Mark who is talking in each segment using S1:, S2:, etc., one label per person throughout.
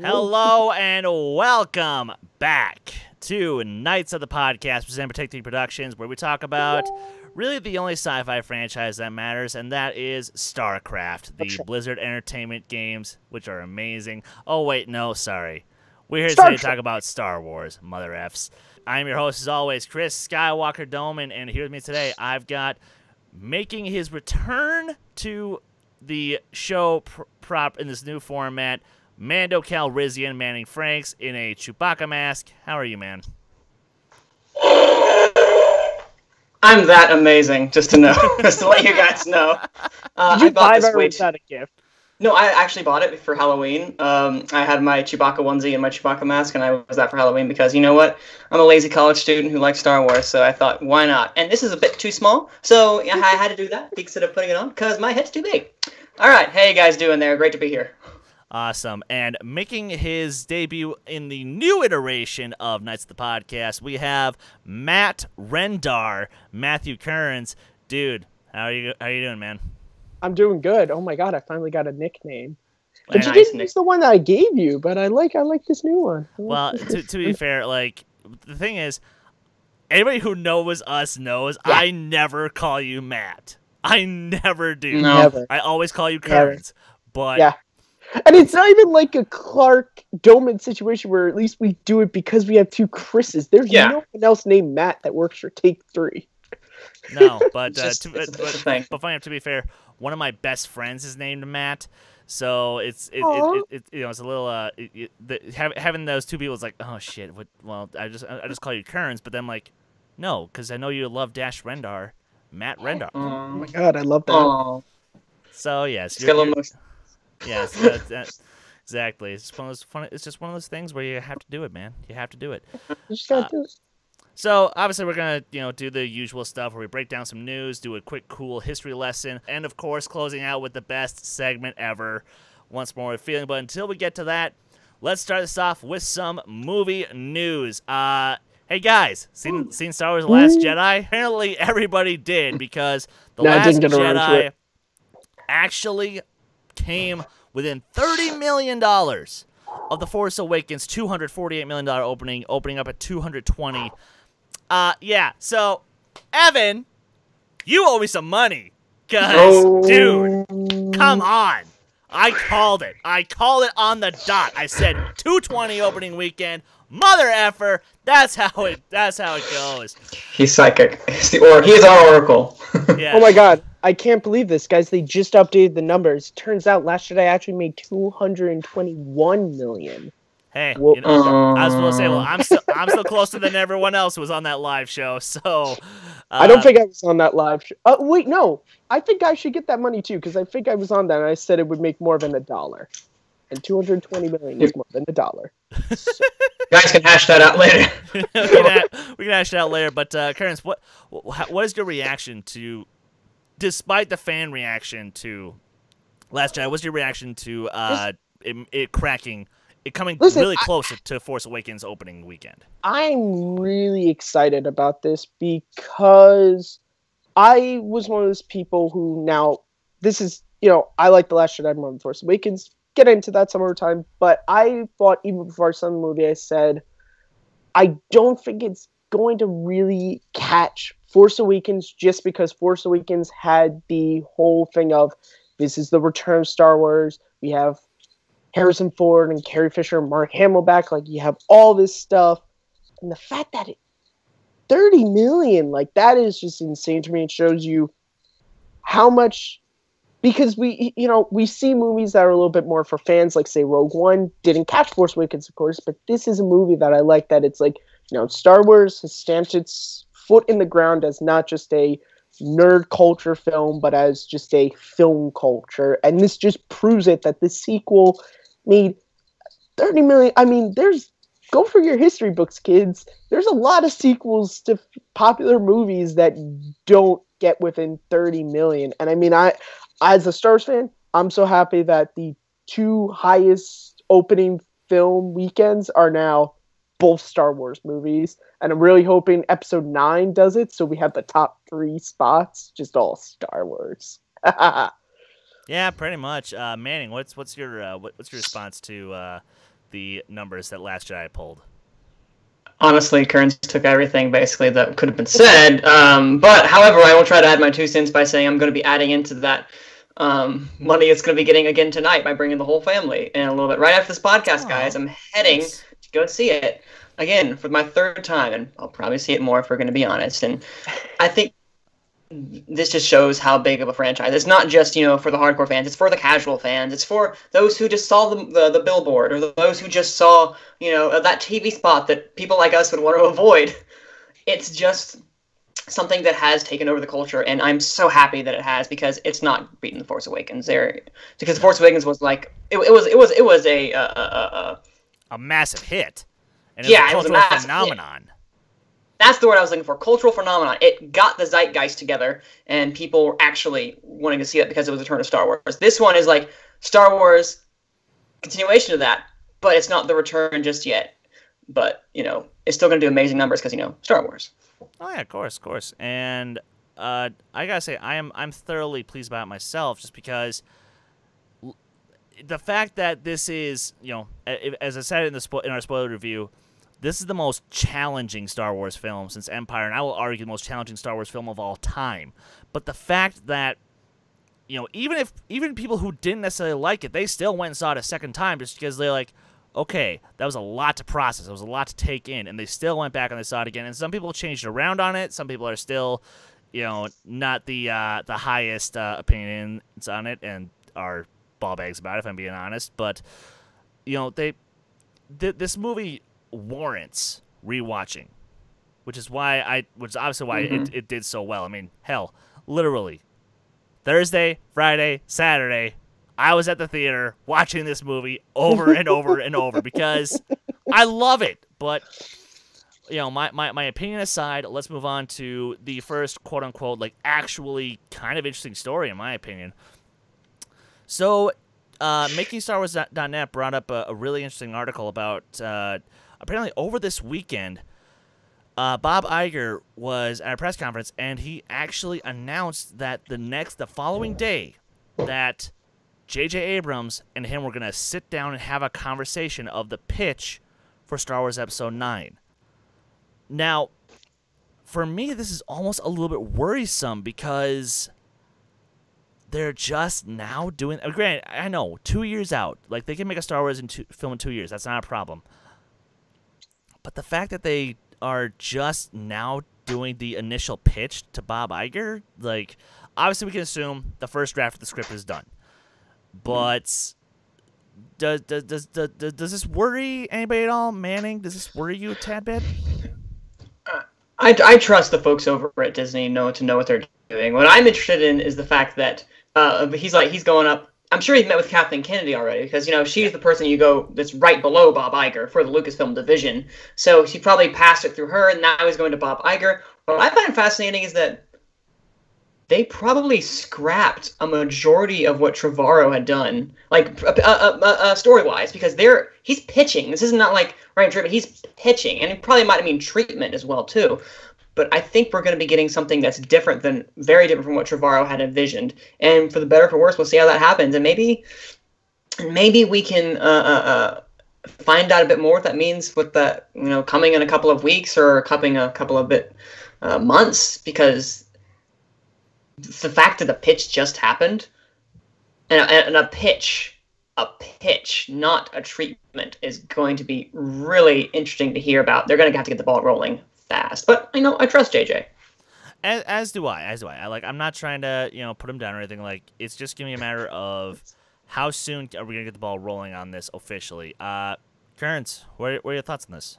S1: Hello and welcome back to Knights of the Podcast, presented by Take 3 Productions, where we talk about really the only sci-fi franchise that matters, and that is StarCraft, the Blizzard Entertainment games, which are amazing. Oh, wait, no, sorry. We're here today to talk about Star Wars, mother Fs. I'm your host, as always, Chris Skywalker Dohmen, and here with me today, I've got making his return to the show prop in this new format, Mando Calrissian manning Franks in a Chewbacca mask. How are you, man?
S2: I'm that amazing, just to know, just to let you guys know.
S3: Did you buy that or was that a gift?
S2: No, I actually bought it for Halloween. I had my Chewbacca onesie and my Chewbacca mask, and I was that for Halloween because, you know what? I'm a lazy college student who likes Star Wars, so I thought, why not? And this is a bit too small, so I had to do that instead of putting it on because my head's too big. All right, how you guys doing there? Great to be here.
S1: Awesome. And making his debut in the new iteration of Knights of the Podcast, we have Matt Rendar, Matthew Kearns. Dude, how are you doing, man?
S3: I'm doing good. Oh my god, I finally got a nickname. But you didn't use the one that I gave you, but I like this new one.
S1: Well, to be fair, like, the thing is, anybody who knows us knows I never call you Matt. I never do.
S2: No.
S3: Never.
S1: I always call you Kearns. But
S3: yeah. And it's not even like a Clark Dohmen situation where at least we do it because we have two Chris's. There's no one else named Matt that works for Take 3.
S1: No, but to be fair, one of my best friends is named Matt, so it's you know, it's a little having those two people is like, oh shit. Well, I just call you Kearns, but then like, no, because I know you love Dash Rendar, Matt Rendar.
S3: Oh my god, I love that.
S2: Aww.
S1: So yes, yes, exactly. It's just one of those it's just one of those things where you have to do it, man. You have to do it.
S3: You just gotta do it.
S1: So obviously we're gonna do the usual stuff where we break down some news, do a quick cool history lesson, and of course closing out with the best segment ever. Once more with feeling, but until we get to that, let's start this off with some movie news. Hey guys, seen Star Wars: The Last Jedi? Apparently everybody did, because The Last Jedi actually came within $30 million of The Force Awakens' $248 million opening up at $220. Yeah, so, Evan, you owe me some money, because, dude, come on. I called it. I called it on the dot. I said $220 opening weekend. Mother effer. That's how it goes.
S2: He's psychic. He's our oracle.
S1: Yeah.
S3: Oh my god, I can't believe this, guys. They just updated the numbers. Turns out Last Jedi actually made $221 million.
S1: Hey, you know, I was going to say, well, I'm still closer than everyone else who was on that live show. So
S3: I don't think I was on that live show. Wait, no. I think I should get that money too, because I think I was on that and I said it would make more than $1. And $220 million is more than $1. So.
S2: You guys can hash that out later.
S1: we can hash it out later. But Kearns, what is your reaction to, despite the fan reaction to Last Jedi? What's your reaction to it cracking? It coming really close to Force Awakens opening weekend.
S3: I'm really excited about this because I was one of those people who I like The Last Jedi more than Force Awakens. Get into that some other time, but I thought even before I saw the movie, I said, I don't think it's going to really catch Force Awakens just because Force Awakens had the whole thing of, this is the return of Star Wars. We have Harrison Ford and Carrie Fisher and Mark Hamill back. Like, you have all this stuff. And the fact that $30 million, like, that is just insane to me. It shows you how much, because we see movies that are a little bit more for fans, like, say, Rogue One didn't catch Force Awakens, of course, but this is a movie that I like, that it's like, Star Wars has stamped its foot in the ground as not just a nerd culture film, but as just a film culture. And this just proves it, that the sequel made $30 million. I mean, go for your history books, kids. There's a lot of sequels to popular movies that don't get within $30 million. And I mean, as a Star Wars fan, I'm so happy that the two highest opening film weekends are now both Star Wars movies. And I'm really hoping Episode 9 does it, so we have the top 3 spots, just all Star Wars.
S1: Yeah, pretty much. Manning, what's your response to the numbers that Last Jedi pulled?
S2: Honestly, Kearns took everything basically that could have been said. But however, I will try to add my 2 cents by saying I'm going to be adding into that money it's going to be getting again tonight by bringing the whole family in a little bit. Right after this podcast, guys, I'm heading to go see it again for my 3rd time, and I'll probably see it more if we're going to be honest. And I think this just shows how big of a franchise. It's not just, for the hardcore fans. It's for the casual fans. It's for those who just saw the billboard, or those who just saw, that TV spot that people like us would want to avoid. It's just something that has taken over the culture, and I'm so happy that it has, because it's not beating The Force Awakens. Because The Force Awakens was like it was a
S1: massive hit, and it was a cultural phenomenon.
S2: Hit. That's the word I was looking for. Cultural phenomenon. It got the zeitgeist together, and people were actually wanting to see it because it was a return of Star Wars. This one is like Star Wars continuation of that, but it's not the return just yet. But, it's still going to do amazing numbers because, Star Wars.
S1: Oh, yeah, of course. And I got to say, I'm thoroughly pleased about it myself, just because the fact that this is, as I said in our spoiler review, this is the most challenging Star Wars film since Empire, and I will argue the most challenging Star Wars film of all time. But the fact that, even people who didn't necessarily like it, they still went and saw it a second time just because they're like, okay, that was a lot to process, it was a lot to take in, and they still went back and they saw it again. And some people changed around on it. Some people are still, not the highest opinions on it and are ball bags about it, if I'm being honest. But, this movie warrants rewatching, which is obviously why it did so well. I mean, hell, literally Thursday, Friday, Saturday, I was at the theater watching this movie over and over and over because I love it. But my opinion aside, let's move on to the first quote unquote actually kind of interesting story in my opinion. So MakingStarWars.net brought up a really interesting article about apparently over this weekend, Bob Iger was at a press conference, and he actually announced that the following day, that J.J. Abrams and him were going to sit down and have a conversation of the pitch for Star Wars Episode 9. Now, for me, this is almost a little bit worrisome because they're just now doing... Granted, I know, 2 years out. They can make a Star Wars film in 2 years. That's not a problem. But the fact that they are just now doing the initial pitch to Bob Iger, obviously we can assume the first draft of the script is done. But does this worry anybody at all, Manning? Does this worry you a tad bit?
S2: I trust the folks over at Disney know what they're doing. What I'm interested in is the fact that he's going up. I'm sure he's met with Kathleen Kennedy already because, she's the person that's right below Bob Iger for the Lucasfilm division. So he probably passed it through her, and now he's going to Bob Iger. What I find fascinating is that they probably scrapped a majority of what Trevorrow had done, story-wise, because he's pitching. This isn't not like Ryan Treatment. He's pitching, and it probably might mean treatment as well, too. But I think we're going to be getting something that's very different from what Trevorrow had envisioned. And for the better or for worse, we'll see how that happens. And maybe we can find out a bit more what that means with that, coming in a couple of weeks or coming a couple of months, because the fact that the pitch just happened, and a pitch, not a treatment, is going to be really interesting to hear about. They're going to have to get the ball rolling fast, but I trust JJ.
S1: As do I. I'm not trying to put him down or anything. It's just gonna be a matter of how soon are we gonna get the ball rolling on this officially. Kearns, what are your thoughts on this?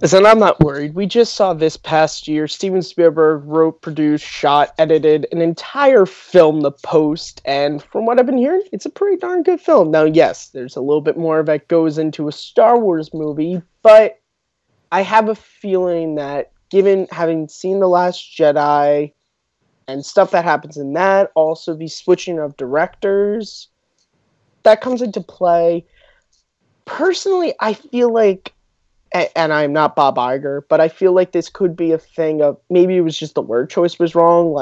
S3: Listen, I'm not worried. We just saw this past year, Steven Spielberg wrote, produced, shot, edited an entire film, The Post, and from what I've been hearing, it's a pretty darn good film. Now, yes, there's a little bit more that goes into a Star Wars movie, but I have a feeling that having seen The Last Jedi and stuff that happens in that, also the switching of directors, that comes into play. Personally, I feel like, and I'm not Bob Iger, but I feel like this could be a thing of, maybe it was just the word choice was wrong,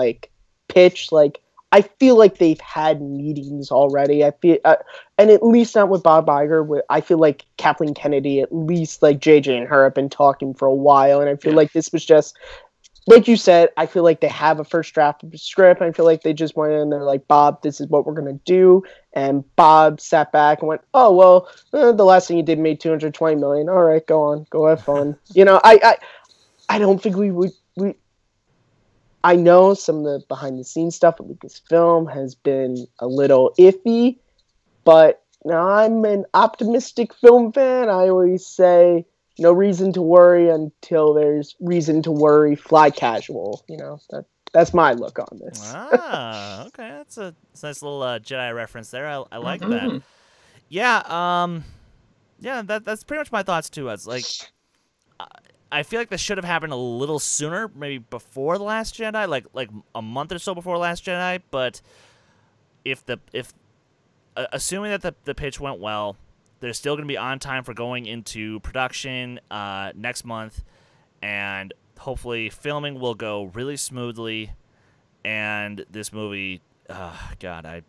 S3: pitch, I feel like they've had meetings already. I feel, and at least not with Bob Iger. I feel like Kathleen Kennedy, at least like JJ and her have been talking for a while, and I feel like this was just, like you said, I feel like they have a first draft of the script. I feel like they just went in there like, Bob, this is what we're gonna do, and Bob sat back and went, oh well, the last thing you did made $220 million. All right, go on, go have fun. I don't think we would. I know some of the behind the scenes stuff at Lucasfilm has been a little iffy, but I'm an optimistic film fan. I always say no reason to worry until there's reason to worry. Fly casual. That's my look on this.
S1: Okay, that's a nice little Jedi reference there. I like that. Yeah, that's pretty much my thoughts too. It's like, I feel like this should have happened a little sooner, maybe before The Last Jedi, like a month or so before Last Jedi. But assuming that the pitch went well, they're still going to be on time for going into production next month, and hopefully filming will go really smoothly. And this movie, God,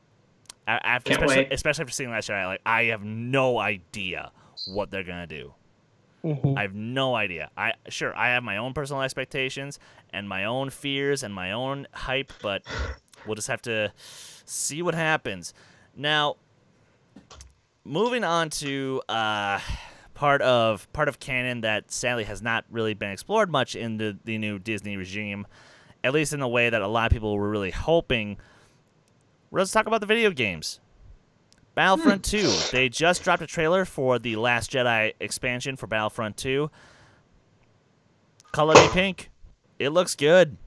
S1: especially after seeing Last Jedi, I have no idea what they're going to do. I have no idea. I have my own personal expectations and my own fears and my own hype, but we'll just have to see what happens. Now, moving on to part of canon that sadly has not really been explored much in the new Disney regime, at least in the way that a lot of people were really hoping. Let's talk about the video games. Battlefront 2. They just dropped a trailer for the Last Jedi expansion for Battlefront 2. Color Me Pink. It looks good.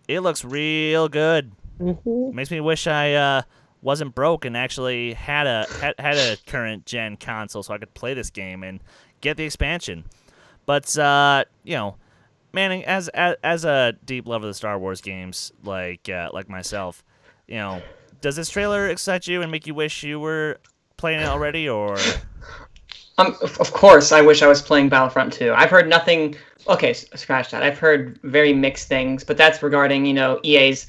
S1: It looks real good. Makes me wish I wasn't broke and actually had a current gen console so I could play this game and get the expansion. But Manning, as a deep lover of the Star Wars games, like myself, does this trailer excite you and make you wish you were playing it already, or?
S2: Of course, I wish I was playing Battlefront 2. I've heard nothing. Okay, scratch that. I've heard very mixed things, but that's regarding EA's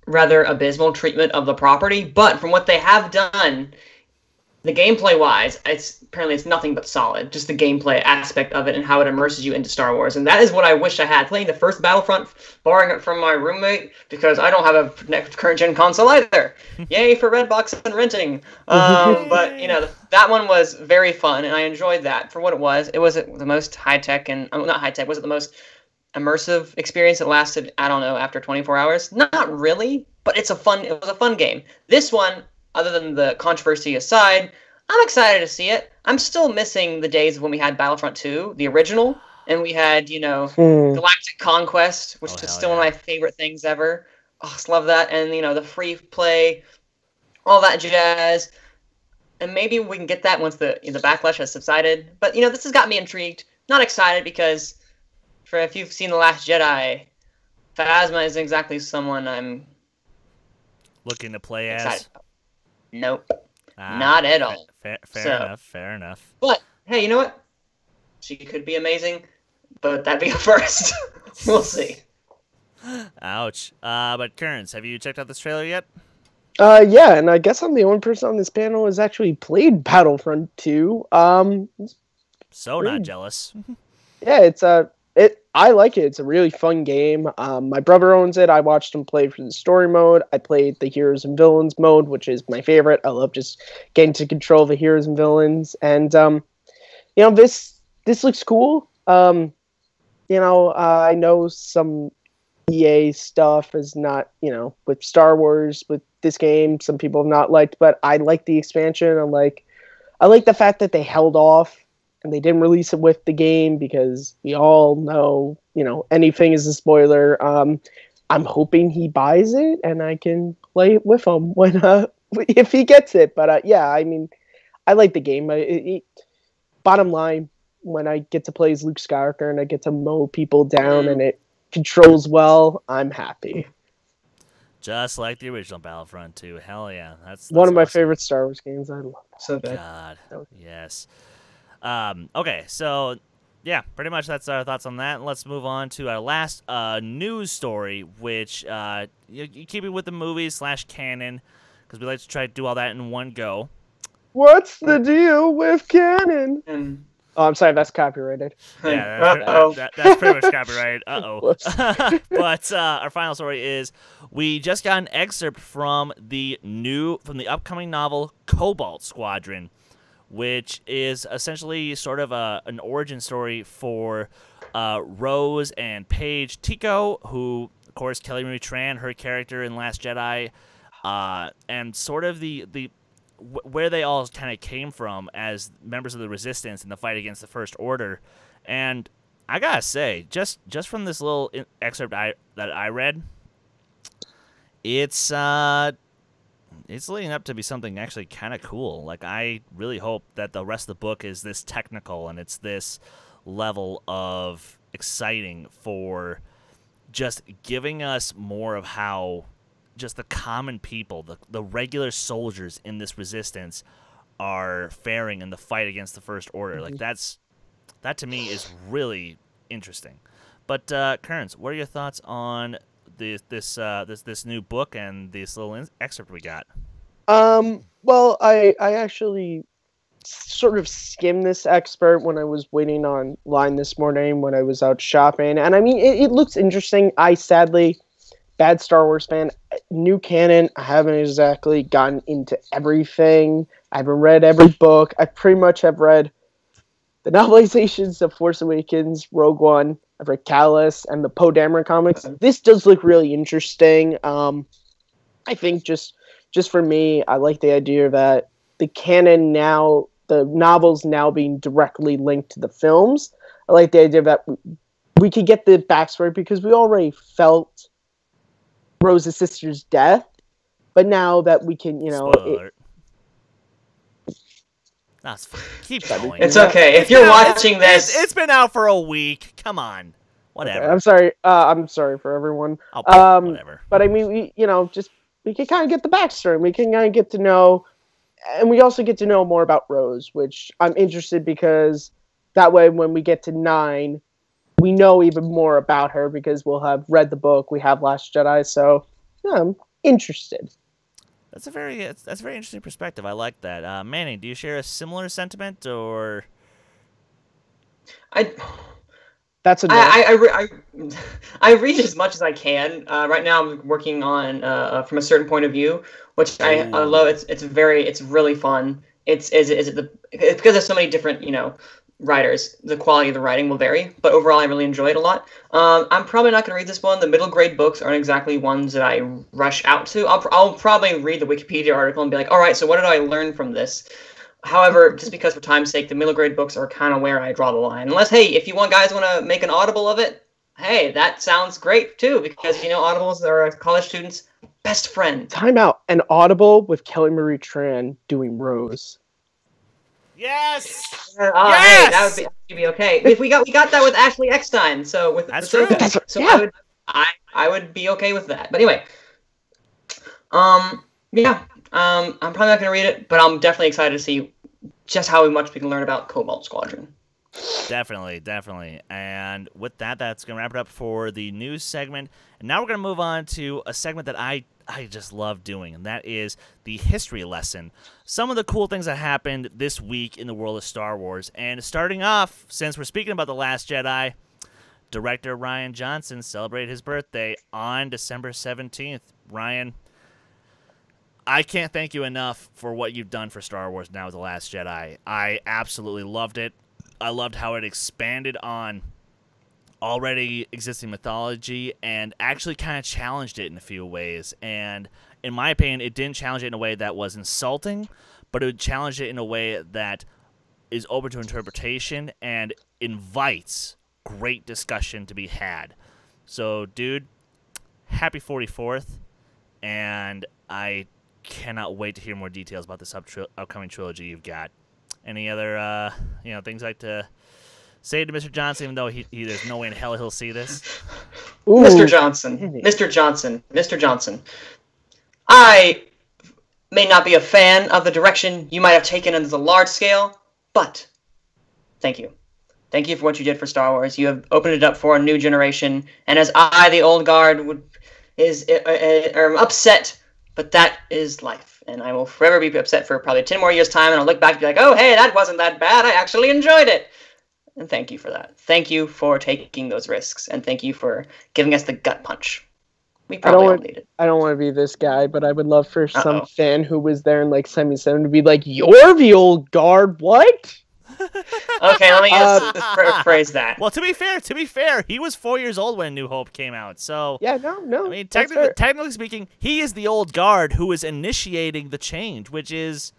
S2: rather abysmal treatment of the property. But from what they have done, the gameplay-wise, it's nothing but solid. Just the gameplay aspect of it and how it immerses you into Star Wars. And that is what I wish I had. Playing the first Battlefront, borrowing it from my roommate, because I don't have a current-gen console either. Yay for Redbox and renting. But, that one was very fun, and I enjoyed that for what it was. It was the most high-tech and... not high-tech. Was it the most immersive experience that lasted, I don't know, after 24 hours? Not really, but it was a fun game. This one... Other than the controversy aside, I'm excited to see it. I'm still missing the days when we had Battlefront 2, the original, and we had, Galactic Conquest, which is still one of my favorite things ever. Oh, I just love that. And, the free play, all that jazz. And maybe we can get that once the backlash has subsided. But, this has got me intrigued. Not excited because, if you've seen The Last Jedi, Phasma isn't exactly someone I'm
S1: looking to play
S2: as. About. Nope.
S1: Not
S2: at all.
S1: Fair enough.
S2: But, hey, you know what? She could be amazing, but that'd be a first. We'll see.
S1: Ouch. But Kearns, have you checked out this trailer yet?
S3: Yeah, and I guess I'm the only person on this panel who's actually played Battlefront 2.
S1: Not jealous.
S3: Yeah, I like it. It's a really fun game. My brother owns it. I watched him play for the story mode. I played the heroes and villains mode, which is my favorite. I love just getting to control the heroes and villains. And this looks cool. I know some EA stuff is not, with Star Wars, with this game, some people have not liked, but I like the expansion. I like the fact that they held off and they didn't release it with the game because we all know, anything is a spoiler. I'm hoping he buys it and I can play it with him if he gets it. But I like the game. Bottom line, when I get to play as Luke Skywalker and I get to mow people down and it controls well, I'm happy.
S1: Just like the original Battlefront 2. Hell yeah. That's
S3: one of my
S1: awesome.
S3: favorite Star Wars games. I love that.
S2: So good.
S1: God, yes. Okay, so yeah, pretty much that's our thoughts on that. Let's move on to our last news story, which you keep it with the movies / canon, because we like to try to do all that in one go.
S3: What's the deal with canon?
S2: And
S3: Oh, I'm sorry, that's copyrighted.
S1: Yeah, that's pretty much copyrighted. But our final story is we just got an excerpt from the upcoming novel Cobalt Squadron, which is essentially sort of an origin story for Rose and Paige Tico, who, of course, Kelly Marie Tran, her character in Last Jedi, and sort of where they all kind of came from as members of the Resistance in the fight against the First Order. And I gotta say, just from this little excerpt that I read, it's leading up to be something actually kind of cool. Like, I really hope that the rest of the book is this technical and it's this level of exciting for just giving us more of how just the common people, the regular soldiers in this resistance are faring in the fight against the First Order. Like, that to me is really interesting. But Kearns, what are your thoughts on this new book and this little excerpt we got?
S3: Well, I actually sort of skimmed this excerpt when I was waiting online this morning when I was out shopping, and I mean, it looks interesting. I sadly, bad Star Wars fan, new canon, I haven't exactly gotten into everything. I haven't read every book. I pretty much have read the novelizations of Force Awakens, Rogue One. I've read Callus and the Poe Dameron comics. This does look really interesting. I think just for me, I like the idea that the canon now, the novels now being directly linked to the films. I like the idea that we could get the backstory because we already felt Rose's sister's death, but now that we can,
S1: keep going.
S2: It's okay. If you're watching this,
S1: it's been out for a week. Come on, whatever.
S3: Okay, I'm sorry. I'm sorry for everyone.
S1: Whatever.
S3: But I mean, we can kind of get the backstory. We can kind of get to know, and we also get to know more about Rose, which I'm interested because that way, when we get to 9. We know even more about her because we'll have read the book. We have Last Jedi, so yeah, I'm interested.
S1: That's a very interesting perspective. I like that. Manny, do you share a similar sentiment, or?
S3: That's a no.
S2: I read as much as I can. Right now, I'm working on from a certain point of view, which I love. It's really fun. It's because there's so many different writers, the quality of the writing will vary, but overall I really enjoy it a lot. I'm probably not going to read this one. The middle grade books aren't exactly ones that I rush out to. I'll probably read the Wikipedia article and be like, all right, so what did I learn from this? However, just because for time's sake, the middle grade books are kind of where I draw the line. Unless, hey, if you guys want to make an Audible of it, hey, that sounds great too, because Audibles are a college student's best friend.
S3: Time out. An Audible with Kelly Marie Tran doing Rose.
S1: Yes.
S2: Yes! Hey, that would be okay. If we got that with Ashley Eckstein, so with
S1: that's
S2: true.
S1: So
S3: yeah.
S2: I would be okay with that. But anyway, I'm probably not gonna read it, but I'm definitely excited to see just how much we can learn about Cobalt Squadron.
S1: Definitely. And with that, that's going to wrap it up for the news segment. And now we're going to move on to a segment that I just love doing, and that is the history lesson. Some of the cool things that happened this week in the world of Star Wars. And starting off, since we're speaking about The Last Jedi, director Rian Johnson celebrated his birthday on December 17th. Rian, I can't thank you enough for what you've done for Star Wars now with The Last Jedi. I absolutely loved it. I loved how it expanded on already existing mythology and actually kind of challenged it in a few ways. And in my opinion, it didn't challenge it in a way that was insulting, but it challenged it in a way that is open to interpretation and invites great discussion to be had. So, dude, happy 44th, and I cannot wait to hear more details about this upcoming trilogy you've got. Any other, things I'd like to say to Mr. Johnson, even though there's no way in hell he'll see this?
S2: Ooh. Mr. Johnson. I may not be a fan of the direction you might have taken into the large scale, but thank you. Thank you for what you did for Star Wars. You have opened it up for a new generation. And as I, the old guard, am upset, but that is life. And I will forever be upset for probably 10 more years' time. And I'll look back and be like, oh, hey, that wasn't that bad. I actually enjoyed it. And thank you for that. Thank you for taking those risks. And thank you for giving us the gut punch. We probably all need it.
S3: I don't want to be this guy, but I would love for some fan who was there in like 77 to be like, "You're the old guard, what?"
S2: Okay, let me just phrase that.
S1: Well, to be fair, he was 4 years old when New Hope came out. So
S3: yeah, no.
S1: I mean, technically speaking, he is the old guard who is initiating the change, which is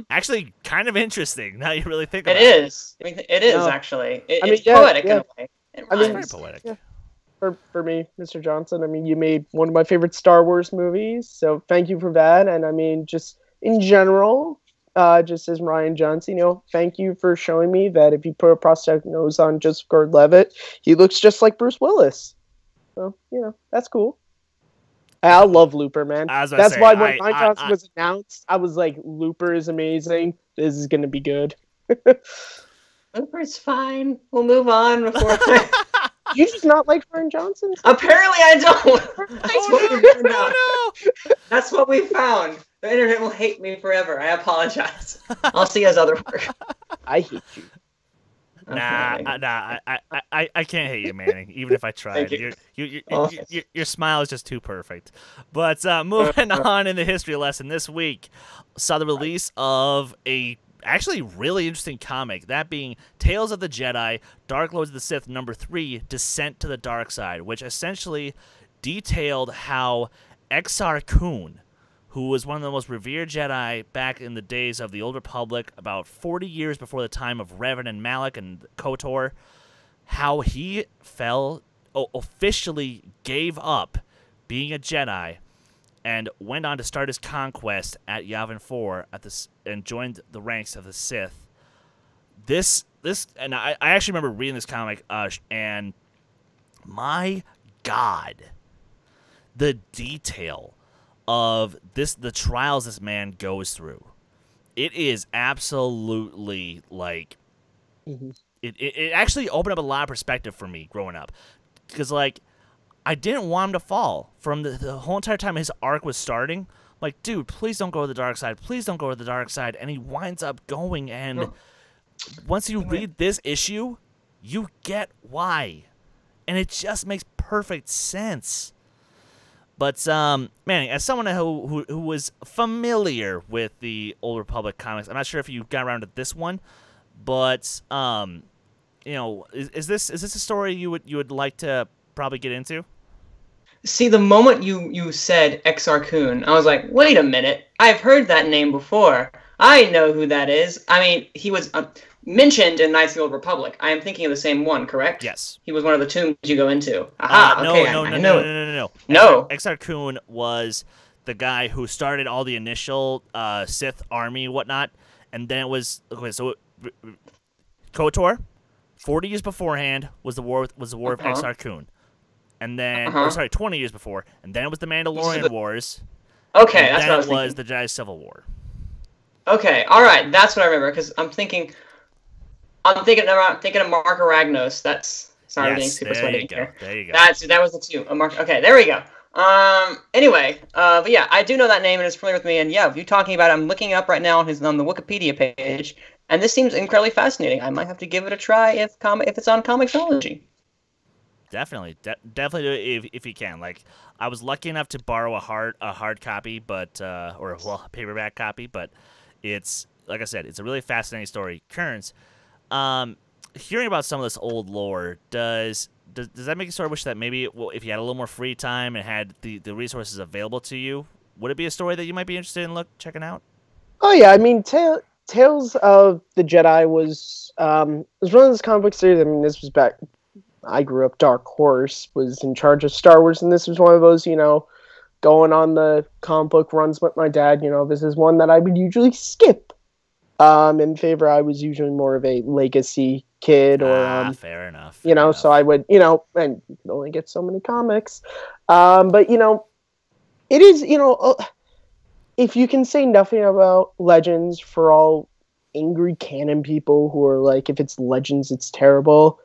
S1: actually kind of interesting. Now you really think about it.
S2: It is. I mean, it is actually. It's poetic in a way.
S1: It's very poetic.
S3: Yeah. For me, Mr. Johnson, I mean, you made one of my favorite Star Wars movies, so thank you for that. And I mean, just in general, just as Rian Johnson, thank you for showing me that if you put a prosthetic nose on Joseph Gordon-Levitt, he looks just like Bruce Willis. So, that's cool. I love Looper, man. That's why when Rian Johnson was announced, I was like, Looper is amazing. This is going to be good.
S2: Looper's fine. We'll move on before...
S3: You just not like Rian Johnson?
S2: Apparently I don't. That's what we found. The internet will hate me forever. I apologize. I'll see his other work.
S3: I hate you.
S1: Nah. I can't hate you, Manning. Even if I tried, your smile is just too perfect. But moving on in the history lesson this week, saw the release of a actually really interesting comic, that being Tales of the Jedi, Dark Lords of the Sith #3, Descent to the Dark Side, which essentially detailed how Exar Kun, who was one of the most revered Jedi back in the days of the Old Republic, about 40 years before the time of Revan and Malak and KOTOR, how he officially gave up being a Jedi and went on to start his conquest at Yavin 4 and joined the ranks of the Sith. And I actually remember reading this comic, and my God, the detail of the trials this man goes through. It is absolutely like it actually opened up a lot of perspective for me growing up, because I didn't want him to fall from the whole entire time his arc was starting. Like, dude, please don't go to the dark side. Please don't go to the dark side. And he winds up going, and once you read this issue, you get why. And it just makes perfect sense. But, Manning, as someone who was familiar with the Old Republic comics, I'm not sure if you got around to this one, but, is this a story you would like to probably get into?
S2: See, the moment you said Exar Kun, I was like, wait a minute. I've heard that name before. I know who that is. I mean, he was mentioned in Knights of the Old Republic. I am thinking of the same one, correct?
S1: Yes.
S2: He was one of the tombs you go into. Aha, okay,
S1: No. Exar Kun was the guy who started all the initial Sith army, whatnot, and then it was so KOTOR, 40 years beforehand was the war of Exar Kun. And then, 20 years before, and then it was the Mandalorian Wars.
S2: Okay,
S1: and
S2: that's what I was
S1: then it was
S2: thinking.
S1: the Jedi Civil War.
S2: Okay, all right, that's what I remember. Because I'm thinking of Mark Aragnos. That's sorry, I'm getting super sweaty here.
S1: There you go.
S2: That was the two. Okay, there we go. Anyway, but yeah, I do know that name and it's familiar with me. And yeah, if you're talking about it, I'm looking up right now on the Wikipedia page, and this seems incredibly fascinating. I might have to give it a try if it's on Comixology.
S1: Definitely do it if you can. Like, I was lucky enough to borrow a hard copy, but a paperback copy. But it's, like I said, it's a really fascinating story. Kearns, hearing about some of this old lore, does that make you sort of wish that maybe if you had a little more free time and had the resources available to you, would it be a story that you might be interested in checking out?
S3: Oh yeah, I mean, Tales of the Jedi was one of those comic book series. I mean, this was back. I grew up, Dark Horse was in charge of Star Wars, and this was one of those, going on the comic book runs with my dad. This is one that I would usually skip. In favor, I was usually more of a legacy kid, or
S1: fair enough.
S3: So I would, and you can only get so many comics. But it is, if you can say nothing about Legends for all angry canon people who are like, if it's Legends, it's terrible.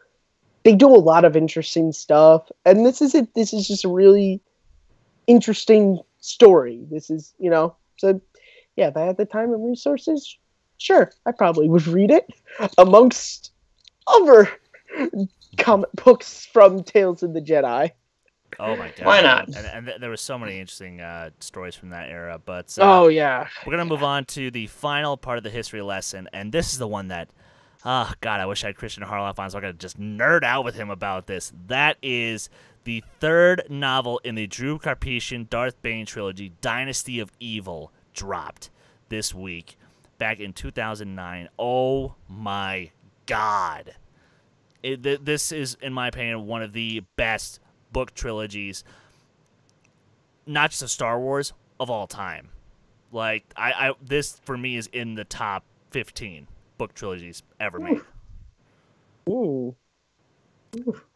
S3: They do a lot of interesting stuff, and this is it. This is just a really interesting story. This is, so yeah, if I had the time and resources, sure, I probably would read it amongst other comic books from Tales of the Jedi.
S1: Oh my god!
S2: Why not?
S1: And there were so many interesting stories from that era. But
S3: Oh yeah,
S1: we're gonna move on to the final part of the history lesson, and this is the one that, oh god, I wish I had Christian Harloff on so I could just nerd out with him about this. That is the third novel in the Drew Karpyshyn Darth Bane trilogy, Dynasty of Evil, dropped this week, back in 2009. Oh my god! This is, in my opinion, one of the best book trilogies, not just of Star Wars, of all time. Like, this for me is in the top 15 book trilogies ever made.
S3: Ooh.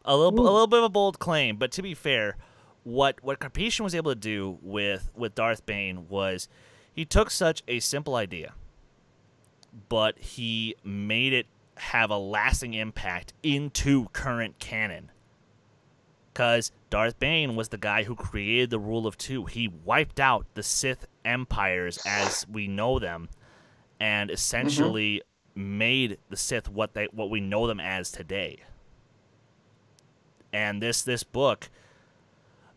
S1: A little bit of a bold claim, but to be fair, what Karpyshyn was able to do with Darth Bane was he took such a simple idea, but he made it have a lasting impact into current canon. Because Darth Bane was the guy who created the Rule of Two. He wiped out the Sith empires as we know them, and essentially made the Sith what we know them as today. And this book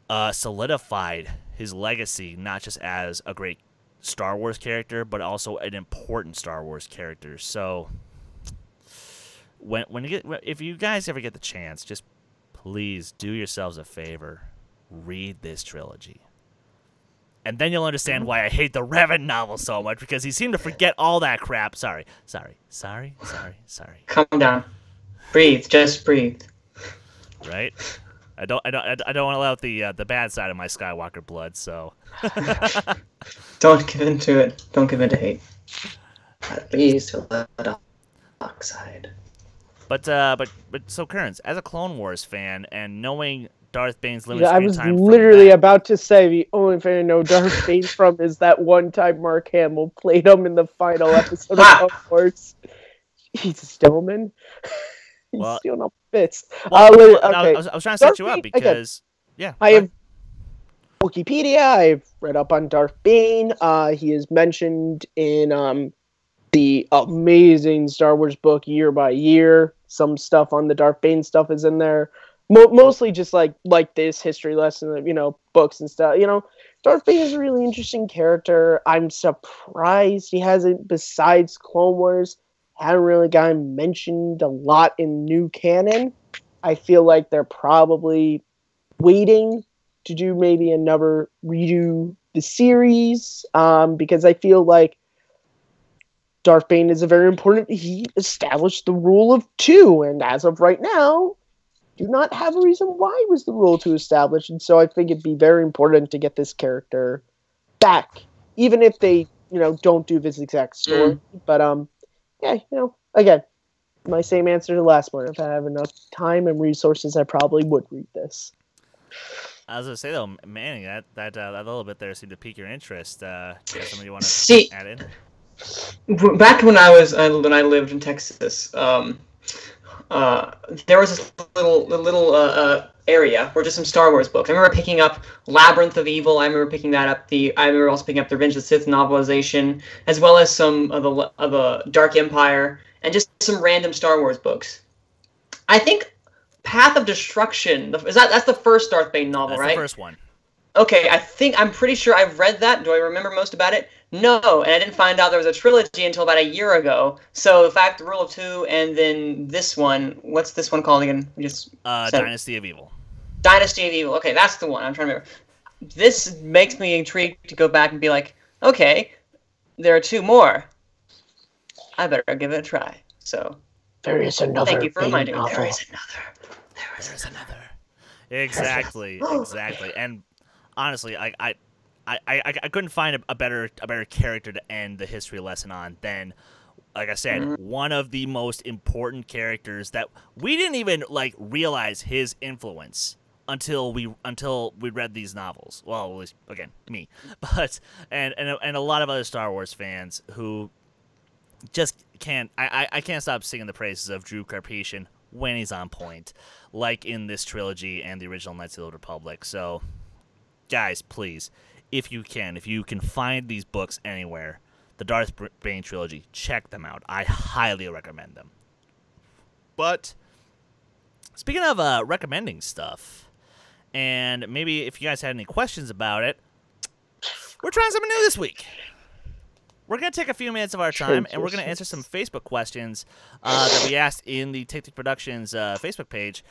S1: solidified his legacy, not just as a great Star Wars character, but also an important Star Wars character. So, if you guys ever get the chance, just please do yourselves a favor, read this trilogy. And then you'll understand why I hate the Revan novel so much, because he seemed to forget all that crap. Sorry.
S2: Calm down. Breathe. Just breathe.
S1: Right? I don't want to let out the bad side of my Skywalker blood, so.
S2: Don't give in to it. Don't give in to hate. At least the dark side.
S1: But so Kearns, as a Clone Wars fan and knowing Darth Bane's limited
S3: I
S1: screen
S3: was
S1: time,
S3: literally about to say the only thing I know Darth Bane from is that one time Mark Hamill played him in the final episode of Clone Wars. He's Stillman. He's stealing up bits.
S1: Okay.
S3: I
S1: was trying to set you up because
S3: I have Wikipedia. I've read up on Darth Bane. He is mentioned in the amazing Star Wars book Year by Year. Some stuff on the Darth Bane stuff is in there. Mostly just like this history lesson, books and stuff. Darth Bane is a really interesting character. I'm surprised he hasn't, besides Clone Wars, hadn't really gotten mentioned a lot in new canon. I feel like they're probably waiting to do maybe another redo the series, because I feel like Darth Bane is a very important. He established the Rule of Two, and as of right now, do not have a reason why was the Rule of Two established. And so I think it'd be very important to get this character back, even if they, don't do this exact story. But again, my same answer to the last one. If I have enough time and resources, I probably would read this.
S1: I was gonna say though, Manning, that little bit there seemed to pique your interest. Something you want
S2: to
S1: add in?
S2: Back when I lived in Texas, there was this little area where just some Star Wars books. I remember picking up Labyrinth of Evil. I remember picking that up. I remember also picking up the Revenge of the Sith novelization, as well as some of the Dark Empire, and just some random Star Wars books. I think Path of Destruction. That's the first Darth Bane novel, right?
S1: That's the first one.
S2: Okay, I'm pretty sure I've read that. Do I remember most about it? No, and I didn't find out there was a trilogy until about a year ago. So the fact, the Rule of Two, and then this one. What's this one called again?
S1: Dynasty of Evil.
S2: Dynasty of Evil. Okay, that's the one. I'm trying to remember. This makes me intrigued to go back and be like, okay, there are two more. I better give it a try. So
S3: there is another.
S2: Thank you for reminding me.
S3: There
S2: is another.
S1: Exactly. And honestly, I couldn't find a better character to end the history lesson on than, like I said, one of the most important characters that we didn't even realize his influence until we read these novels. Well, at least again me, but and a lot of other Star Wars fans who just can't. I can't stop singing the praises of Drew Karpyshyn when he's on point, like in this trilogy and the original Knights of the Old Republic. So, guys, please, if you can find these books anywhere, the Darth Bane trilogy, check them out. I highly recommend them. But speaking of recommending stuff, and maybe if you guys had any questions about it, we're trying something new this week. We're going to take a few minutes of our time, and we're going to answer some Facebook questions that we asked in the Take Productions Facebook page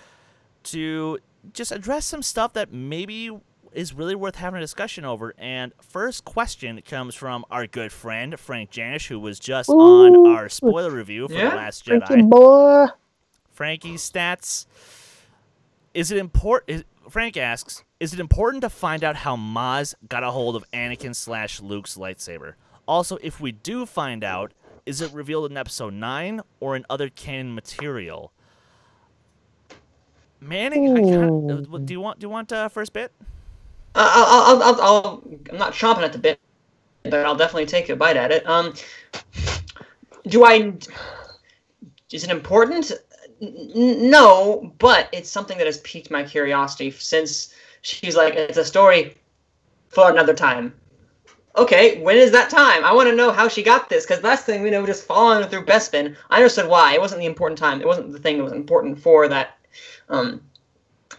S1: to just address some stuff that maybe is really worth having a discussion over. And first question comes from our good friend, Frank Janish, who was just on our spoiler review for The Last Jedi.
S3: Frankie boy.
S1: Frankie's stats. Is it important? Frank asks, is it important to find out how Maz got a hold of Anakin/Luke's lightsaber? Also, if we do find out, is it revealed in Episode 9 or in other canon material? Manning, do you want first bit?
S2: I'm not chomping at the bit, but I'll definitely take a bite at it. Is it important? No, but it's something that has piqued my curiosity since she's like, it's a story for another time. Okay, when is that time? I want to know how she got this, because last thing we know, just following through Bespin. I understood why. It wasn't the important time. It wasn't the thing that was important for that, for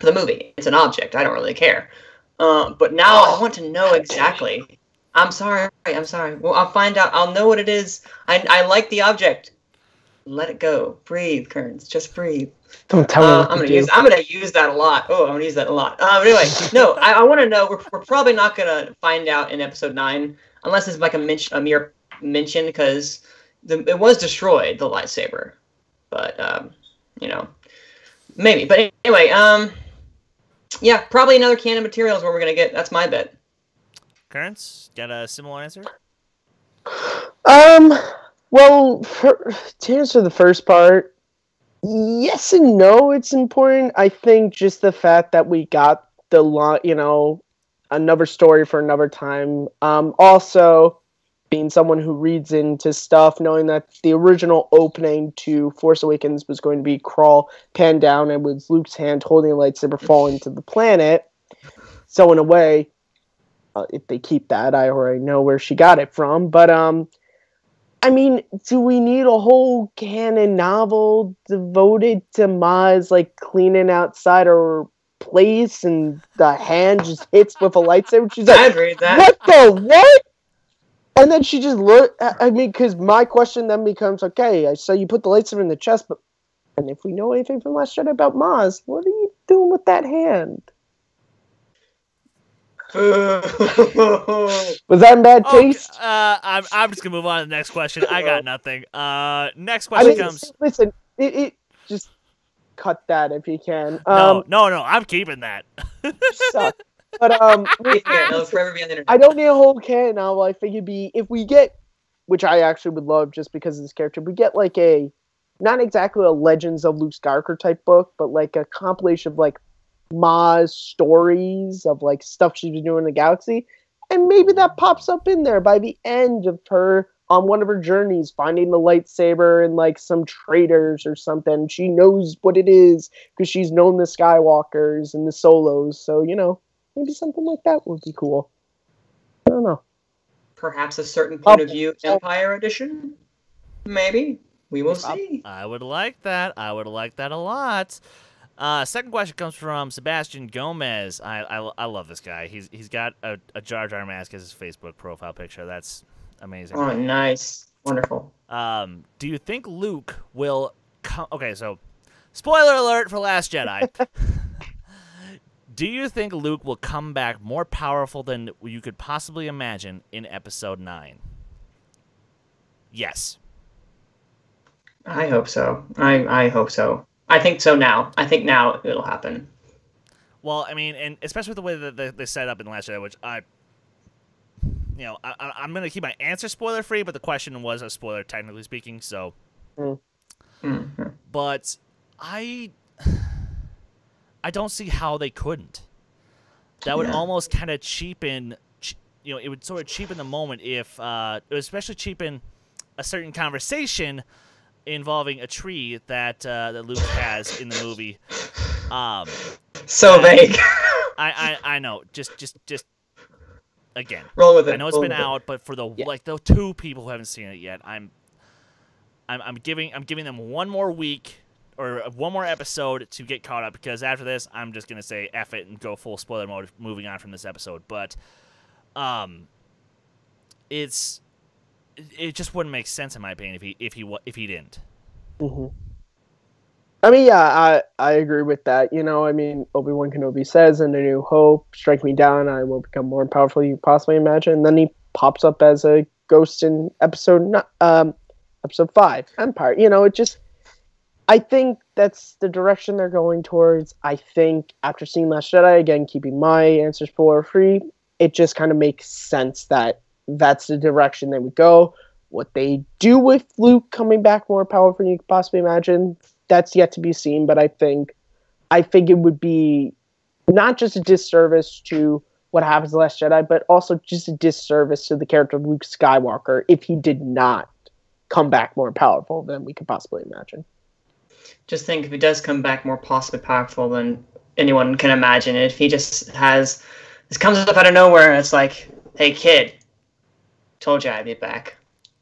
S2: the movie. It's an object. I don't really care. But now I want to know exactly. I'm sorry. Well, I'll find out. I'll know what it is. I like the object. Let it go. Breathe, Kearns. Just breathe.
S3: Don't tell me what to do.
S2: I'm gonna use that a lot. Oh, I'm gonna use that a lot. But anyway, no, I want to know. We're probably not gonna find out in Episode 9 unless it's like a mere mention, because it was destroyed, the lightsaber. But maybe. But anyway, yeah, probably another canon material is where we're gonna get. That's my bet.
S1: Kearns, got a similar answer?
S3: Well, to answer the first part, yes and no, it's important. I think just the fact that we got another story for another time. Also, being someone who reads into stuff, knowing that the original opening to Force Awakens was going to be crawl, pan down, and with Luke's hand holding a lightsaber falling to the planet. So in a way, if they keep that, I already know where she got it from. But I mean, do we need a whole canon novel devoted to Maz, like, cleaning outside her place and the hand just hits with a lightsaber? She's like,
S2: I'd read that.
S3: What the what? And then she just looked, I mean, because my question then becomes, okay, so you put the lightsaber in the chest, but, and if we know anything from Last Jedi about Maz, what are you doing with that hand? Was that in bad taste?
S1: I'm just gonna move on to the next question. I got nothing. Next question comes.
S3: Listen, it just cut that if you can.
S1: No, I'm keeping that.
S3: Suck. But
S2: it'll forever be on the internet.
S3: I don't need a whole canon novel. I think it'd be, if we get, which I actually would love just because of this character, we get like not exactly a Legends of Luke Skywalker type book, but like a compilation of like Ma's stories of like stuff she's been doing in the galaxy, and maybe that pops up in there by the end of her on one of her journeys finding the lightsaber and like some traders or something. She knows what it is because she's known the Skywalkers and the Solos, so maybe something like that would be cool. I don't know.
S2: Perhaps a certain point of view Empire edition? Maybe. We will see.
S1: I would like that. I would like that a lot. Second question comes from Sebastian Gomez. I love this guy. He's got a Jar Jar mask as his Facebook profile picture. That's amazing.
S2: Oh, nice. Wonderful.
S1: Do you think Luke will come... Okay, so spoiler alert for Last Jedi. Do you think Luke will come back more powerful than you could possibly imagine in Episode 9? Yes.
S2: I hope so. I hope so. I think so now. I think now it'll happen.
S1: Well, I mean, and especially with the way that they set up in Last Jedi, which I'm going to keep my answer spoiler free, but the question was a spoiler, technically speaking. So, but I don't see how they couldn't. That would almost kind of cheapen. It would sort of cheapen the moment if, especially cheapen a certain conversation involving a tree that Luke has in the movie.
S2: So vague.
S1: I know. Just again.
S2: Roll with it.
S1: I know it's been out, but for the two people who haven't seen it yet, I'm giving them one more week or one more episode to get caught up, because after this, I'm just gonna say F it and go full spoiler mode, moving on from this episode. But it just wouldn't make sense in my opinion if he didn't.
S3: Mm-hmm. I mean, yeah, I agree with that. You know, I mean, Obi-Wan Kenobi says in A New Hope, "Strike me down, I will become more powerful than you possibly imagine." And then he pops up as a ghost in episode 5, Empire. You know, I think that's the direction they're going towards. I think after seeing Last Jedi, again, keeping my answers spoiler free, it just kind of makes sense that that's the direction they would go. What they do with Luke coming back more powerful than you could possibly imagine, that's yet to be seen. But I think it would be not just a disservice to what happens in The Last Jedi, but also just a disservice to the character of Luke Skywalker if he did not come back more powerful than we could possibly imagine.
S2: Just think, if he does come back more possibly powerful than anyone can imagine, if he just has this comes up out of nowhere, and it's like, "Hey kid, told you I'd be back.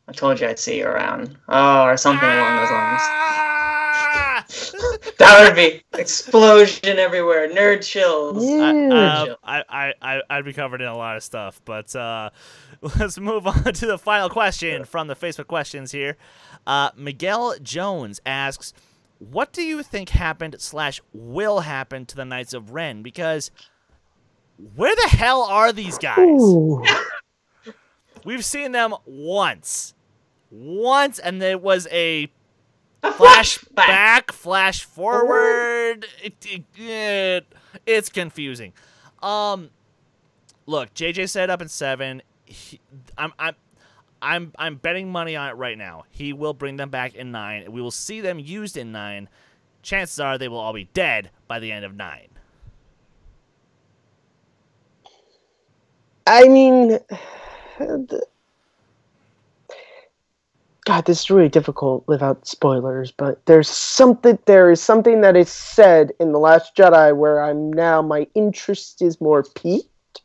S2: I told you I'd see you around." Oh, or something along those lines. That would be explosion everywhere, nerd chills.
S3: Yeah.
S1: I'd be covered in a lot of stuff, but let's move on to the final question from the Facebook questions here. Miguel Jones asks, what do you think happened / will happen to the Knights of Ren? Because where the hell are these guys?
S3: Ooh.
S1: We've seen them once, and there was a flashback, flash forward. It's confusing. Look, JJ set up in 7. I'm betting money on it right now. He will bring them back in 9. We will see them used in 9. Chances are they will all be dead by the end of 9.
S3: I mean, God, this is really difficult without spoilers, but there is something that is said in The Last Jedi where my interest is more piqued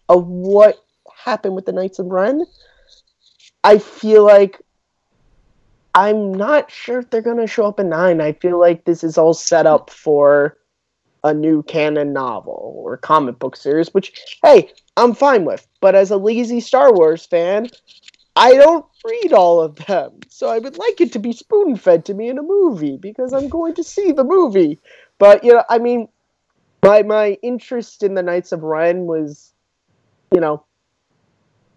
S3: of what happened with the Knights of Ren. I feel like I'm not sure if they're going to show up in 9. I feel like this is all set up for a new canon novel or comic book series, which, hey, I'm fine with. But as a lazy Star Wars fan, I don't read all of them. So I would like it to be spoon-fed to me in a movie because I'm going to see the movie. But, you know, I mean, my interest in the Knights of Ren was, you know,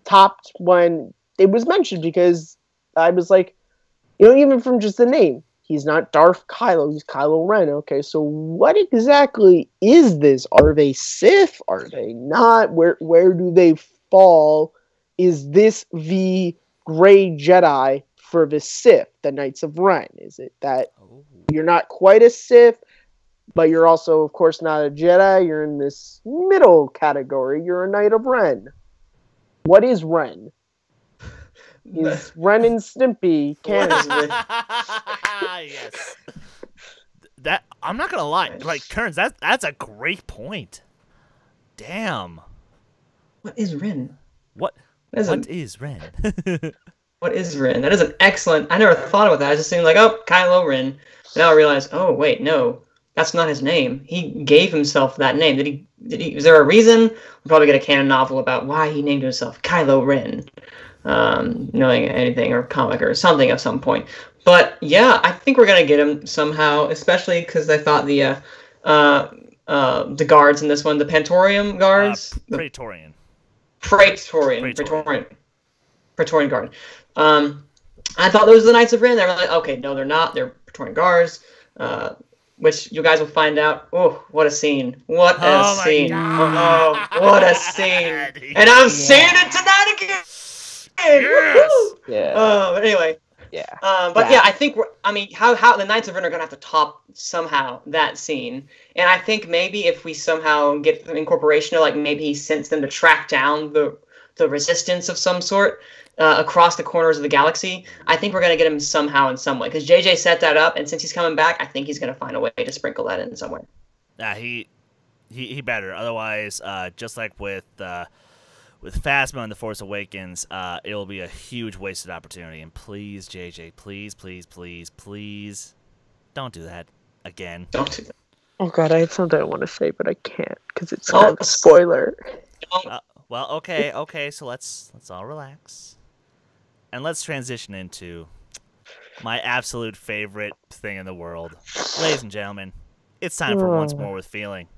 S3: topped when it was mentioned, because I was like, you know, even from just the name, he's not Darth Kylo, he's Kylo Ren. Okay, so what exactly is this? Are they Sith? Are they not? Where do they fall? Is this the Grey Jedi for the Sith, the Knights of Ren? Is it that you're not quite a Sith, but you're also, of course, not a Jedi? You're in this middle category. You're a Knight of Ren. What is Ren? Is Ren and Stimpy canon?
S1: Yes. That I'm not gonna lie, like Kearns, that's a great point. Damn.
S2: What is Ren?
S1: What is Ren?
S2: What is Ren? That is an excellent. I never thought about that. I just seemed like, oh, Kylo Ren. And now I realize, oh wait, no, that's not his name. He gave himself that name. Did he? Is there a reason? We'll probably get a canon novel about why he named himself Kylo Ren. Knowing anything, or comic or something at some point. But yeah, I think we're gonna get him somehow, especially because I thought the guards in this one, the Pantorium guards,
S1: Praetorian
S2: guard. I thought those were the Knights of Ren. They were like, okay, no, they're not. They're Praetorian guards. Which you guys will find out. Oh, what a scene! What a scene! Oh, what a scene! And I'm seeing it tonight again.
S1: Yes.
S3: Yeah.
S2: But anyway.
S3: Yeah.
S2: But yeah, I think how the Knights of Ren are gonna have to top somehow that scene, and I think maybe if we somehow get incorporation, or like maybe he sends them to track down the the resistance of some sort across the corners of the galaxy. I think we're going to get him somehow in some way, because JJ set that up, and since he's coming back, I think he's going to find a way to sprinkle that in somewhere.
S1: He better. Otherwise, just like with Phasma and The Force Awakens, it'll be a huge wasted opportunity. And please, JJ, please, don't do that again.
S2: Don't do that.
S3: Oh god, I had something I want to say, but I can't because it's kind of a spoiler.
S1: Well, okay. So let's all relax, and let's transition into my absolute favorite thing in the world, ladies and gentlemen. It's time for Once More with Feeling.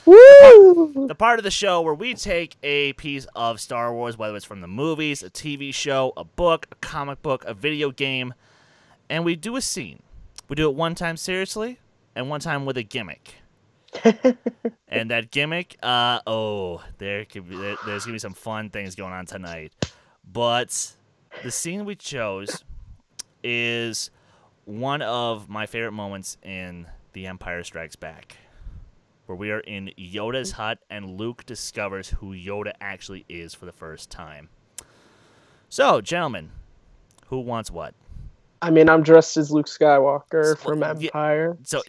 S3: Woo!
S1: The part of the show where we take a piece of Star Wars, whether it's from the movies, a TV show, a book, a comic book, a video game, and we do a scene. We do it one time seriously, and one time with a gimmick. And that gimmick, there's gonna be some fun things going on tonight. But the scene we chose is one of my favorite moments in The Empire Strikes Back, where we are in Yoda's hut and Luke discovers who Yoda actually is for the first time. So, gentlemen, who wants what?
S3: I mean, I'm dressed as Luke Skywalker from Empire, so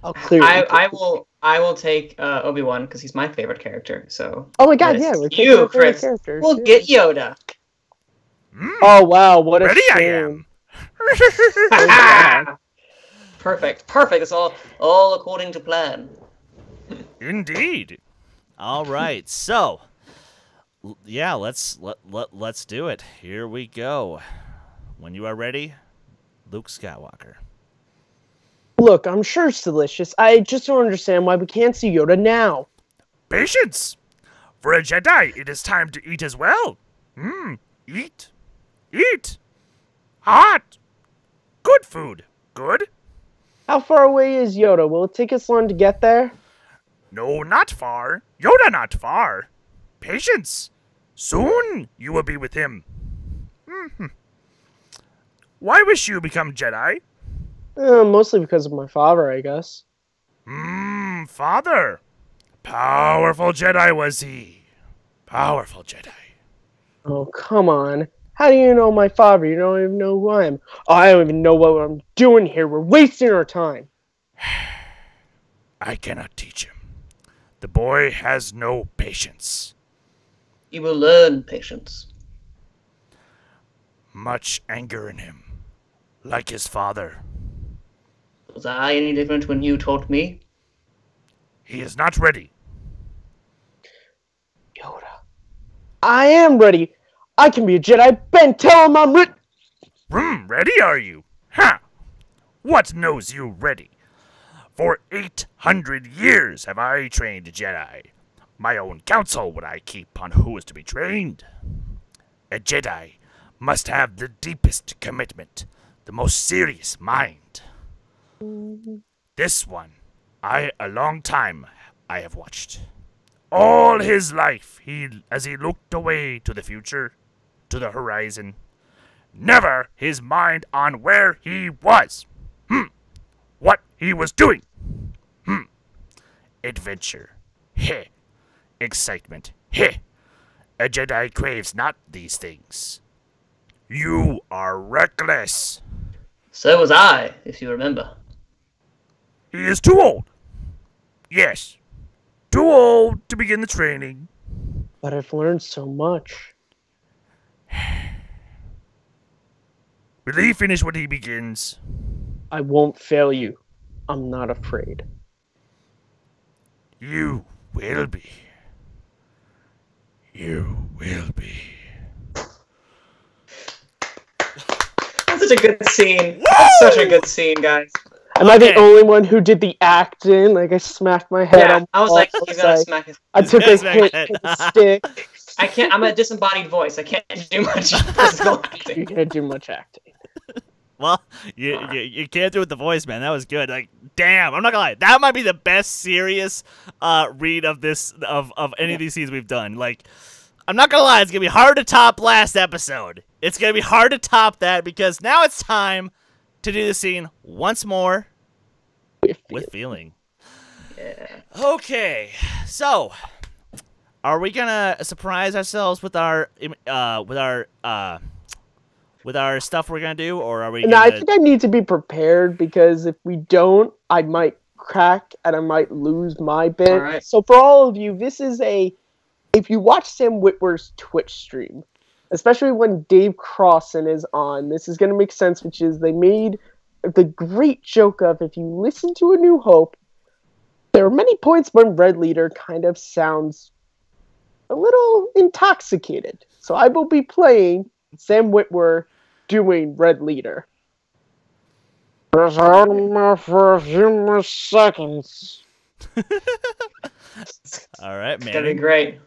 S3: I'll clear.
S2: I will take Obi-Wan because he's my favorite character. So.
S3: Oh my god, yeah, we're
S2: you, Chris.
S3: Characters.
S2: We'll get Yoda.
S3: Oh wow, what a
S1: ready
S3: shame.
S1: I am.
S2: Perfect. It's all according to plan.
S1: Indeed. All right. So, yeah, let's do it. Here we go. When you are ready, Luke Skywalker.
S3: Look, I'm sure it's delicious. I just don't understand why we can't see Yoda now.
S1: Patience. For a Jedi, it is time to eat as well. Eat. Hot. Good food. Good.
S3: How far away is Yoda? Will it take us long to get there?
S1: No, not far. Yoda not far. Patience. Soon you will be with him. Why wish you become Jedi?
S3: Mostly because of my father, I guess.
S1: Father. Powerful Jedi was he. Powerful Jedi.
S3: Oh, come on. How do you know my father? You don't even know who I am. Oh, I don't even know what I'm doing here. We're wasting our time.
S1: I cannot teach him. The boy has no patience.
S2: He will learn patience.
S1: Much anger in him. Like his father.
S2: Was I any different when you taught me?
S1: He is not ready.
S3: Yoda. I am ready. I can be a Jedi. Ben, tell him I'm ready.
S1: Ready are you? Ha! What knows you ready? For 800 years have I trained Jedi. My own counsel would I keep on who is to be trained. A Jedi must have the deepest commitment, the most serious mind. This one, a long time I have watched. All his life, as he looked away to the future, to the horizon, never his mind on where he was. What he was doing. Adventure. Heh. Excitement. Heh. A Jedi craves not these things. You are reckless.
S2: So was I, if you remember.
S1: He is too old. Yes. Too old to begin the training.
S3: But I've learned so much.
S1: Will he finish what he begins?
S3: I won't fail you. I'm not afraid.
S1: You will be. You will be.
S2: That's such a good scene. That's such a good scene, guys.
S3: Am I the only one who did the acting? Like I smacked my head on
S2: I was like, he's gonna smack his.
S3: I took a hit with the stick.
S2: I can't. I'm a disembodied voice. I can't do much physical acting.
S3: You can't do much acting.
S1: Well, you can't do it with the voice, man. That was good. Like, damn, I'm not gonna lie. That might be the best serious read of this of any of these scenes we've done. Like, I'm not gonna lie. It's gonna be hard to top last episode. It's gonna be hard to top that because now it's time to do the scene once more with feeling.
S2: Yeah.
S1: Okay, so Are we gonna surprise ourselves with our stuff we're gonna do, or are we?
S3: No, I think I need to be prepared because if we don't, I might crack and I might lose my bit.
S2: All right.
S3: So for all of you, this is if you watch Sam Witwer's Twitch stream, especially when Dave Crossan is on, this is gonna make sense, which is they made the great joke of if you listen to A New Hope, there are many points when Red Leader kind of sounds a little intoxicated. So I will be playing Sam Witwer doing Red Leader.
S4: Just hold him for a few more seconds.
S1: All right, man.
S2: It's gonna be great.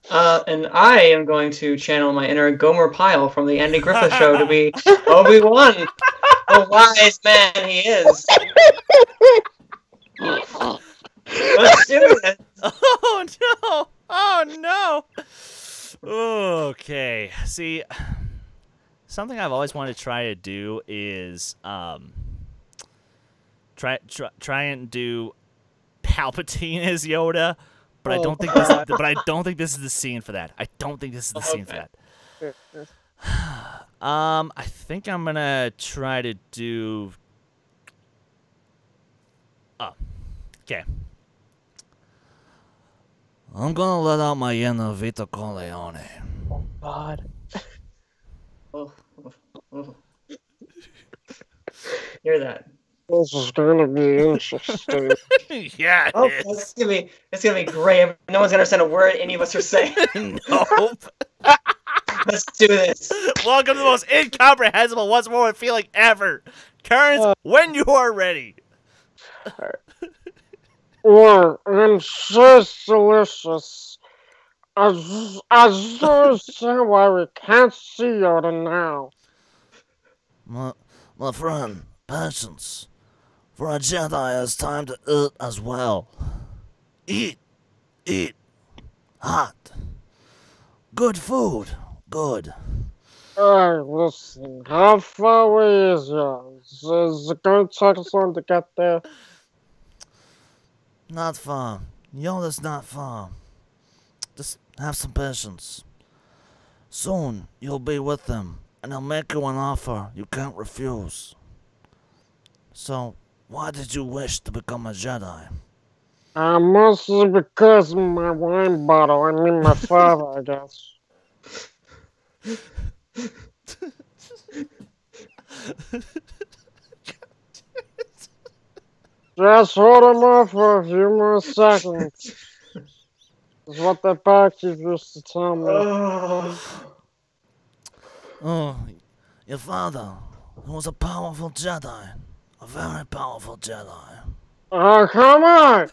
S2: And I am going to channel my inner Gomer Pyle from the Andy Griffith Show to be Obi-Wan, the wise man he is. Let's do it.
S1: Oh no! Oh no! Okay. See, something I've always wanted to try to do is try and do Palpatine as Yoda, but I don't think this. But I don't think this is the scene for that. I don't think this is the scene for that. I think I'm gonna try to do. Oh, okay. I'm gonna let out my inner Vito Corleone.
S3: Oh God.
S2: Oh. Hear that?
S4: This is gonna be interesting.
S1: Yeah,
S2: Oh,
S1: it is.
S2: it's gonna be great. No one's gonna understand a word any of us are saying.
S1: Nope.
S2: Let's do this.
S1: Welcome to the most incomprehensible What's More with Feeling ever. Karens, when you are ready.
S4: Well, and so delicious. I don't understand why we can't see Yoda now.
S1: My friend, patience. For a Jedi, it's time to eat as well. Eat. Hot. Good food. Good.
S4: Hey, listen, how far away is yours? Is it going to take us long to get there?
S1: Not far. Yoda's not far. Just have some patience. Soon, you'll be with them, and they'll make you an offer you can't refuse. So, why did you wish to become a Jedi?
S4: Mostly because of my wine bottle. I mean, my father, I guess. Just hold him off for a few more seconds. Is what the barkeep used to tell me.
S1: Oh, your father was a powerful Jedi. A very powerful Jedi.
S4: Oh, come on!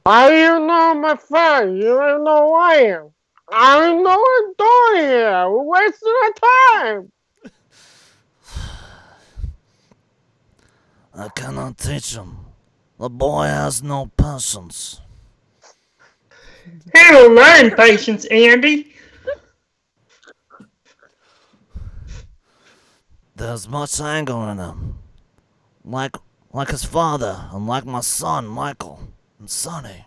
S4: How do you know my father? You don't know who I am. I don't know what we're doing here. We're wasting our time.
S1: I cannot teach him. The boy has no patience.
S2: He'll learn patience, Andy.
S1: There's much anger in him. Like his father, and like my son, Michael, and Sonny.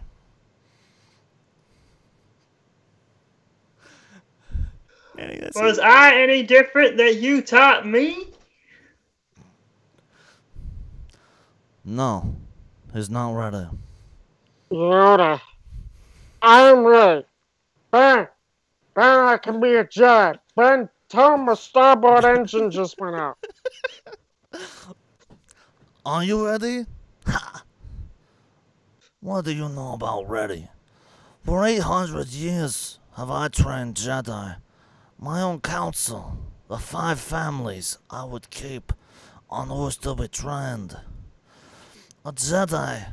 S2: Was I any different that you taught me?
S1: No, he's not ready.
S4: Yoda, I'm ready. Ben, I can be a Jedi. Ben, tell him my starboard engine just went out.
S1: Are you ready? Ha! What do you know about ready? For 800 years have I trained Jedi. My own council, the 5 families I would keep on who's to be trained. A Jedi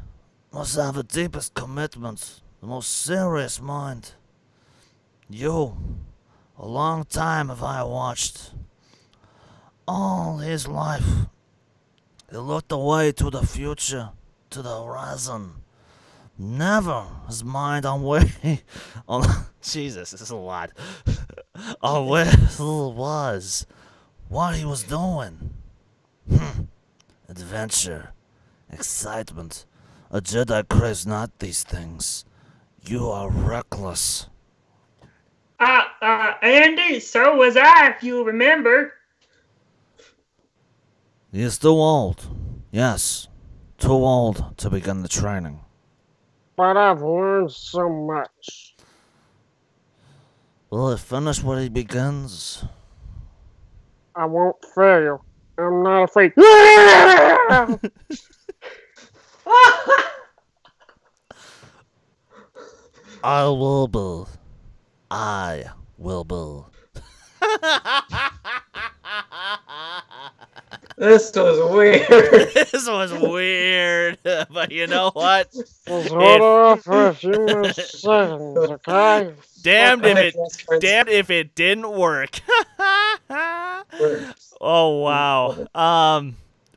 S1: must have the deepest commitment, the most serious mind. You, a long time have I watched. All his life, he looked away to the future, to the horizon. Never his mind on where he, Jesus, this is a lot. On where he was, what he was doing. Adventure, excitement. A Jedi craves not these things. You are reckless.
S2: Andy, so was I, if you remember.
S1: He's too old. Yes, too old to begin the training.
S4: But I've learned so much.
S1: Will he finish what he begins?
S4: I won't fail. I'm not afraid.
S1: I will be. I will be.
S2: This was weird.
S1: This was weird, but you know what?
S4: Just hold off for a few more seconds, okay?
S1: Damned if it didn't work. Oh wow.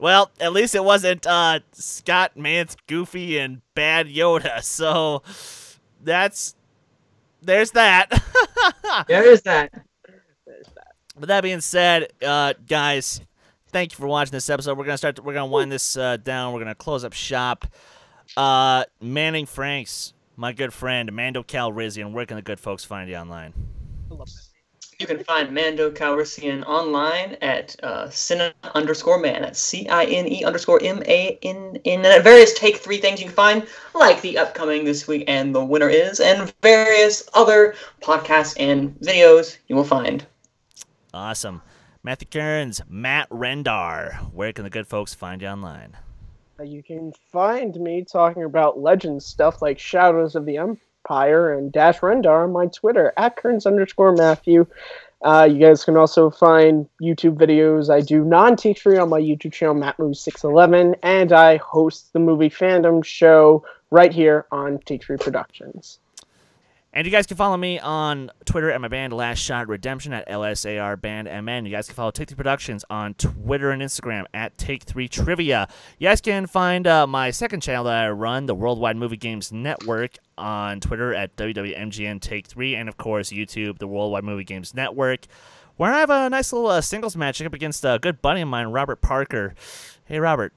S1: Well, at least it wasn't Scott Mance, Goofy, and Bad Yoda. So there's that.
S2: There's that.
S1: But that being said, guys, thank you for watching this episode. We're gonna wind this down. We're gonna close up shop. Manning Franks, my good friend, Mando Calrissian. Where can the good folks find you online?
S2: You can find Mando Calrissian online at Cine_man. That's CINE_MANN. And at various Take 3 things you can find, like the upcoming This Week and The Winner Is, and various other podcasts and videos you will find.
S1: Awesome. Matthew Kearns, Matt Rendar. Where can the good folks find you online?
S3: You can find me talking about Legends stuff like Shadows of the Empire and Dash Rendar on my Twitter, at Kearns_Matthew. You guys can also find YouTube videos. I do non-Take 3 on my YouTube channel, MattMoves611, and I host the Movie Fandom Show right here on Take 3 Productions.
S1: And you guys can follow me on Twitter at my band Last Shot Redemption at LSARBandMN. You guys can follow Take 3 Productions on Twitter and Instagram at Take 3 Trivia. You guys can find my second channel that I run, the Worldwide Movie Games Network, on Twitter at WWMGN Take 3, and of course YouTube, the Worldwide Movie Games Network, where I have a nice little singles match up against a good buddy of mine, Robert Parker. Hey, Robert.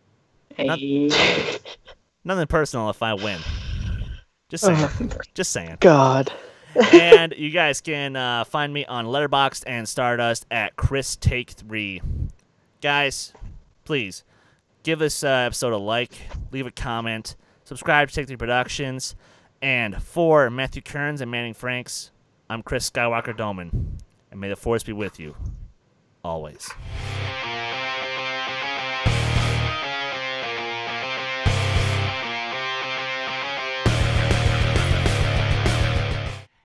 S2: Hey.
S1: Nothing personal if I win. Just saying. Just saying.
S3: God.
S1: And you guys can find me on Letterboxd and Stardust at Chris Take 3. Guys, please give this episode a like, leave a comment, subscribe to Take 3 Productions, and for Matthew Kearns and Manning Franks, I'm Chris Skywalker Dohmen, and may the Force be with you always.